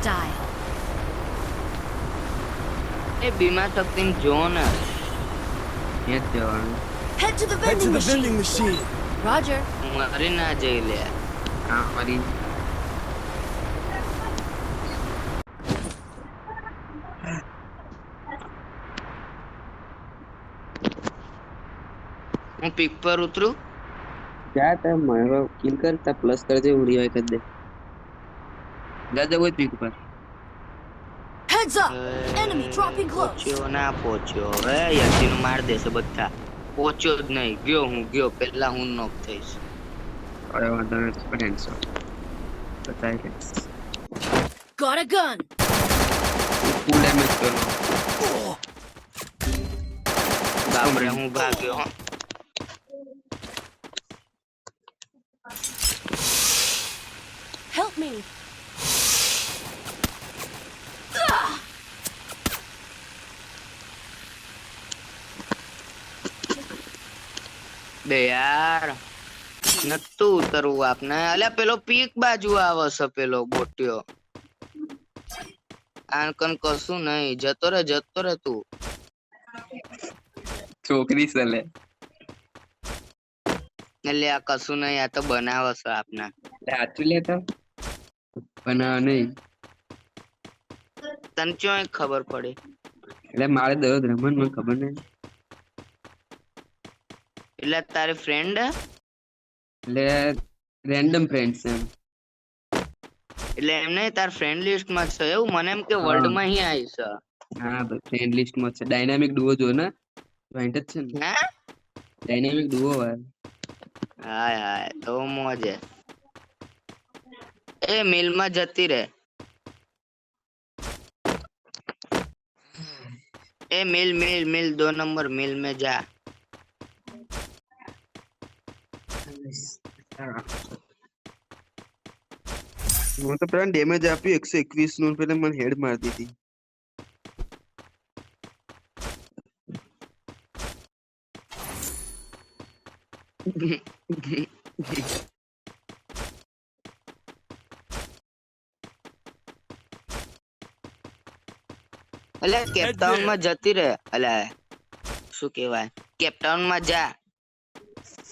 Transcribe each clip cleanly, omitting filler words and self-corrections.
style. એ બીમા શક્તિમ જો ને એ જ જવાનું. Head to the Head to vending the vending machine. Roger. મારી ના જઈ લે. હા ફરી હું પીક પર ઉતરું. જા તા મારો કિલ કરતા પ્લસ કરજે હું રિવાઇવ કરી દે. જા જા કોઈ પીક પર. Heads up. Enemy dropping close. પહોંચ્યો ના પહોંચ્યો હવે યસીનું માર દેશે બધા. પહોંચ્યો જ નહીં ગયો હું ગયો પહેલા હું નોક થઈશ. અરે વાંધો નથી ફ્રેન્ડ્સ બતાય કે Got a gun. Full damage કરો. બાપરે હું ભાગ્યો હો. Help me. બે યાર નતું ઉતરવું આપને. અલ્યા પેલો પીક બાજુ આવે છે પેલો બોટ્યો. આનકન કશું નહીં જતો રે તું. છોકરી સલે એટલે આ કશું નહીં આ તો બનાવે છે આપના. સાચું લેતા પણ નહીં તને ક્યાં ખબર પડી. એટલે મારે દરરોજ રમણ મને ખબર નહીં. એટલે તારી ફ્રેન્ડ એટલે રેન્ડમ ફ્રેન્ડ્સ એમ. એટલે એમ નહીં તાર ફ્રેન્ડ લિસ્ટ માં છે એવું મને એમ કે વર્લ્ડ માં અહીં આવી છે. હા ભાઈ ફ્રેન્ડ લિસ્ટ માં છે. ડાયનામિક ડુઓ જો ને જોઈન્ટ જ છે ને. હે ડાયનામિક ડુઓ હોય. હાય હાય તો મોજે. એ મિલ માં જતી રે. ए मिल मिल मिल 2 नंबर मिल में जा. હું તો પેલા ડેમેજ આપ્યું 121 નું પેલા મને હેડ મારતી હતી. અલે કેપટાઉન માં જતી રે. અલે શું કહેવાય કેપટાઉન માં જા.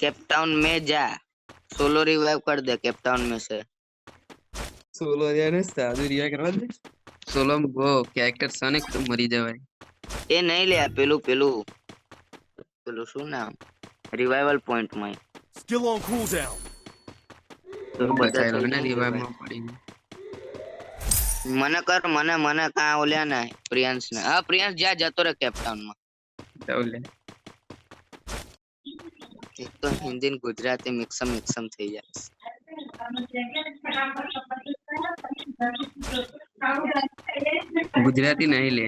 કેપટાउन में जा. सोलो रिवाइव कर दे कैप्टाउन में से. સોલો યાર સાદુ રિયા કરવા દે. સોલો ગો કેરેક્ટર સને તો મરી જવાય. એ નહીં લે પેલું શું નામ રિવાઇવલ પોઈન્ટ માં Still on cooldown. તો બચાઈ લો ને રિવાઇવ માં પડી. મને કર મને કા ઓલ્યા ને પ્રિયાંશ ને. હા પ્રિયાંશ જા જતો રે કેપ્ટાઉન માં. તો લે એક તો હિન્દી ને ગુજરાતી મિક્સમ થઈ જાય. ગુજરાતી નહીં લે.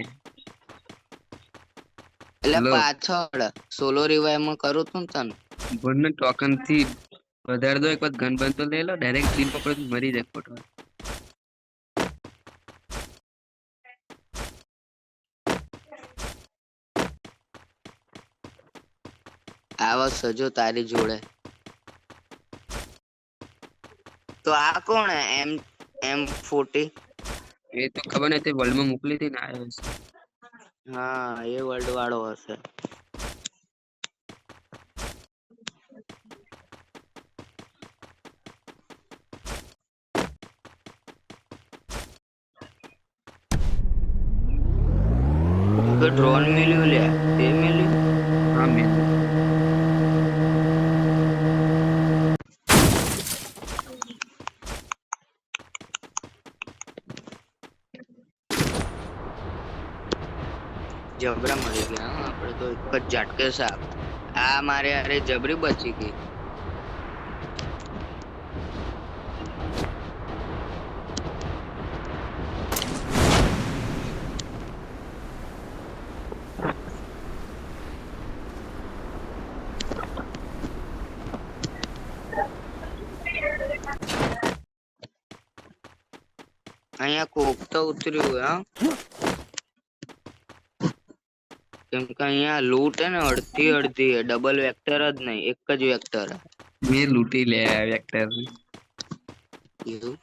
એટલે Hello. પાછળ સોલો રિવાઇવ માં કરું તું તને. ભણને ટોકન થી વધારે દો એક વાર ગન બન તો લઈ લો. ડાયરેક્ટ ટીમ પકડ મરી જાય ફોટો. આવા સજો તારી જોડે. તો આ કોણ હે M40. એ તો ખબર નહીં તે વર્લ્ડ માં મોકલી હતી ને આયો છે. હા એ વર્લ્ડ વાળો હશે. ડ્રોન મિલ્યું લે તે મિલ્યું. હા મેં જબરા મરી ગયા હો. આપણે તો એક જ ઝાટકે સાપ. આ મારે અરે જબરી બચી ગઈ. અહીંયા કોક તો ઉતર્યું હા. કેમ કે અહીંયા લૂટ હે ને અડધી હે. ડબલ વેક્ટર જ નહીં એક જ વેક્ટર હે. મેં લૂંટી લે વેક્ટર. એવું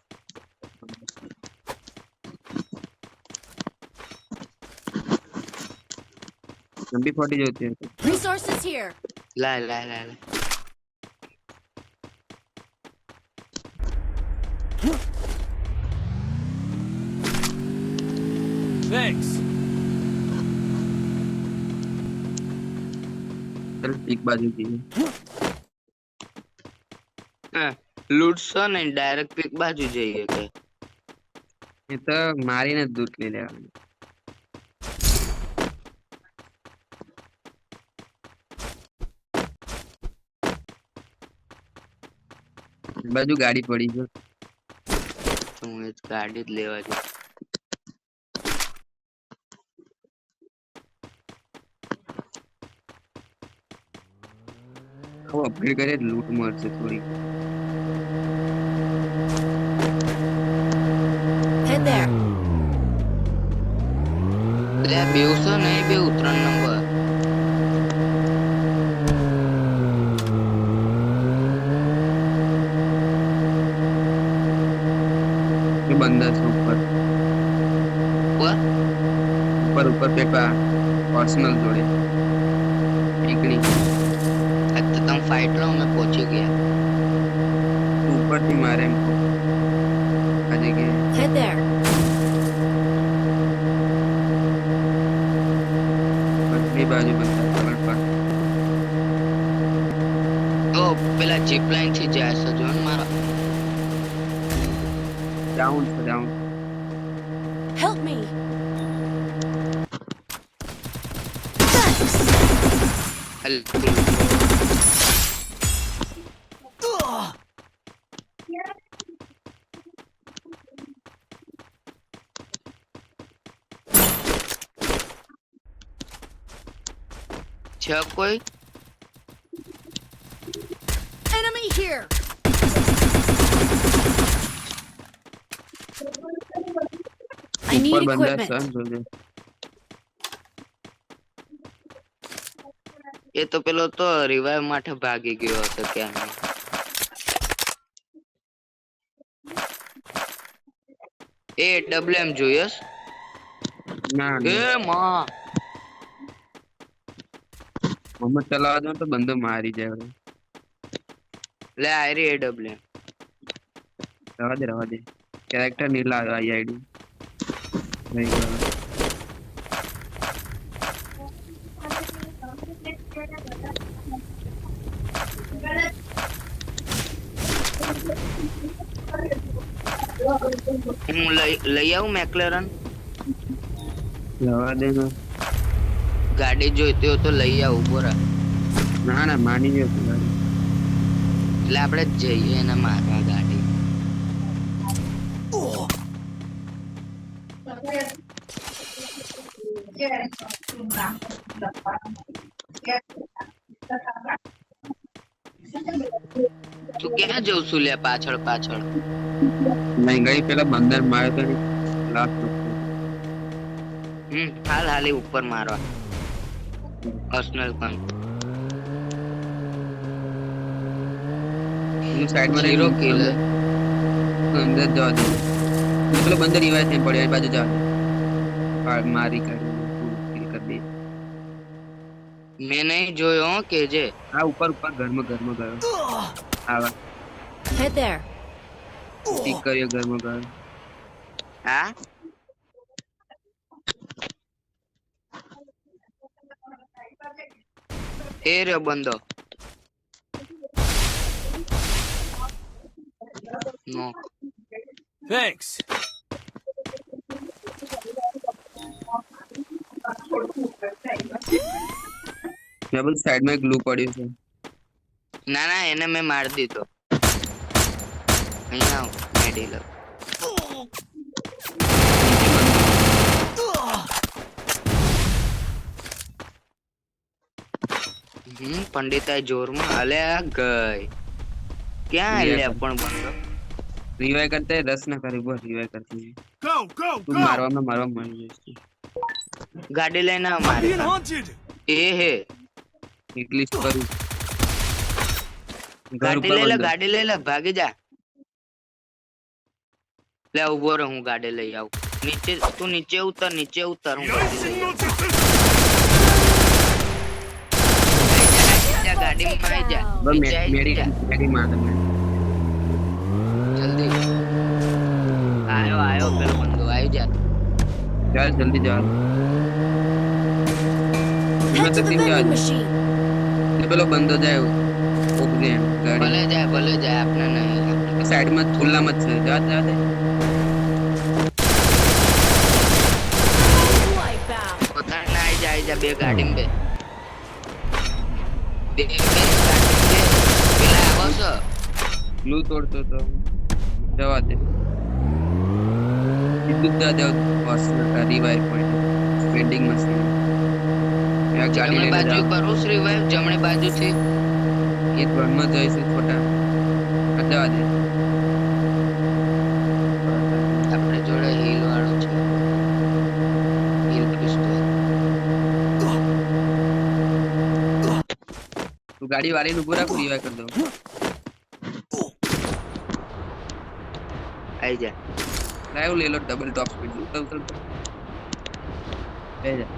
MB40 જોતી હતી. Resources here. લાય લાય લાય લાય. Thanks. ચાલ એક બાજુ જઈએ. હા, લૂટશો ને ડાયરેક્ટ પીક બાજુ જઈએ કે એ તો મારીને જ લૂંટ લઈ લેવાનું. એ બાજુ ગાડી પડી છે. હું એ જ ગાડી જ લેવા જઉં. હવે અપગ્રેડ કરીએ તો લૂંટ મળશે થોડી. Head there. એટલે બેવસો નહીં બે 3 નંબર. એ બંદા છે ઉપર ઉપર ઉપર પેપા પર્સનલ જોડે નીકળી. આજ તો તમે ફાઇટ લો અમે પહોંચી ગયા. ઉપરથી મારે એમ કહું. આ જગ્યાએ Head there. બધી બાજુ બંદા ખબર પડ. તો પેલા જીપ લાઈન થી જાય છે જો ને મારા. ડાઉન છે ડાઉન. Help me. Thanks. છે કોઈ Enemy here. I need ઉપર બંદા છે equipment. જોજે. એ તો પેલો તો રિવાઇવ માટે ભાગી ગયો હતો ક્યાં. એ ડબલ્યુએમ જોયસ ના એ માં મોહમ્મદ ચલાવવા દો તો બંદો મારી જાય હવે. લે આરી એ ડબલ્યુએમ રવા દે કેરેક્ટર નહીં લાવ્યો આ આઈડી નહીં ગયો. હું લઈ આવું મેકલેરન રવા દે ને. ગાડી જોઈતી હોય તો લઈ આવું બોરા. ના ના માની ગયો તું ગાડી. એટલે આપણે જ જઈએ એને મારવા ગાડી. તું ક્યાં જઉં છું લે પાછળ પાછળ. નહીં ગઈ પેલા બંદર માર્યો તો નહીં. લાસ્ટ હાલ હાલી ઉપર મારવા પર્સનલ પણ હું સાઈડ માં ઝીરો કિલ અંદર જવા દે. પેલો બંદર રિવાઇવ થઈ પડ્યો એ બાજુ જવા દે. મારી કરી કિલ કરી દે. મેં નહીં જોયો હો કે જે આ ઉપર ઘરમાં ગયો. આવા Head there. ઠીક કર્યો ઘરમાં ગયો. હા એ રહ્યો બંદો નો Thanks. મેં બધું સાઈડ માં ગ્લુ પડ્યું છે. ના ના એને મેં મારી દીધો. અહીંયા મેડી લો. પંડિતાઈ જોરમાં અલ્યા ગઈ ક્યાં અલ્યા પણ બંદો રિવાઇવ કરતે રસ ના કરી બસ રિવાઇવ કરતી. Go, go, તું go. મારવા મળી જશે. ગાડી લઈને આવ મારી Being પાસે. hunted. એ હે એટલીસ્ટ કરું. ગાડી લઈ લે ગાડી લઈ લે ભાગી જા. લે ઉભો રહે હું ગાડી લઈ આવું. તું નીચે ઉતર હું ગાડી લઈ આવું. ગાડીમાં આવી જા બસ નીચે આવી મેડી જા મેડી માર દે. જલ્દી આયો પેલો બંદો આવી જા ચાલ જલ્દી જા. Head to the ટીમ જા. vending machine. એ પેલો બંદો જાય ઓપરે ભલે ગાડી જાય આપણે નહીં સાઈડ માં ખુલ્લામાં જ છે. જા જા દે. Wipeout. પોતાને આવી જા બે ગાડીમાં બે ગાડીમાં બે પેલા આવો છો બ્લુ તોડતો તો જવા દે. સીધું જ જા બસ રિવાઇવ પોઈન્ટ વેન્ડિંગ મશીન. યા ગાડી જમણી લઈને બાજુ જા. કરું રિવાઇવ જમણી બાજુથી એ ઘરમાં જઈશું છોટા. જવા દે. આપણે જોડે હીલ વાળું છે હીલ પિસ્તોલ તું ગાડી વાળીને ઉભો રાખ રિવાઇવ કરી દઉં. આવી જા લાવ લે લો ડબલ ટોપ સ્પીડ ઉતર ઉતર એ જા.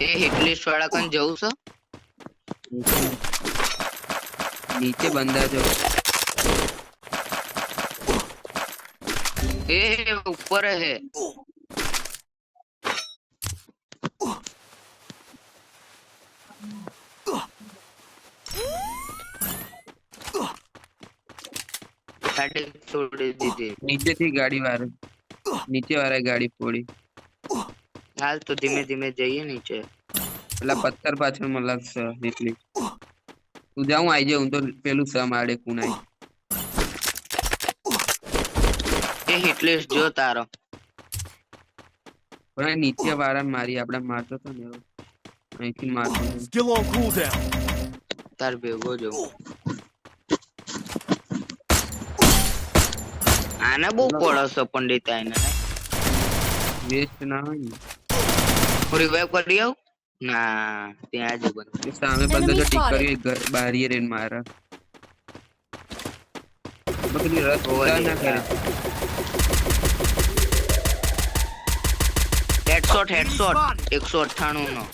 એ હિટ લિસ્ટ વાળા કન જવું છે નીચે બંધા જો. એ ઉપર હે ગાડી છોડી દીધી નીચેથી ગાડી વાળો નીચે વાળા ગાડી ફોડી. હાલ તો ધીમે ધીમે જઈએ નીચે પેલા પથ્થર પાછળ માં લાગશે એટલી. તું જાઉં આઈ જાઉં તો પેલું સમ આડે કુનાઈ. એ હિટ લિસ્ટ જો તારો પણ નીચે વાળા મારી આપણે મારતો તો ને એવો. અહીંથી મારતો તો. Skill on cooldown. તાર ભેગો જો આને બહુ પડો પંડિત આઈને વેસ્ટ ના હોય ને. રિવાઇવ કરી આવ ના ત્યાં જ બંધ એ સામે બંધો જો ટીક કર્યો બારીએ રેન મારા. બકરી રસ ઉડા ના કરે. હેડશોટ 198 નો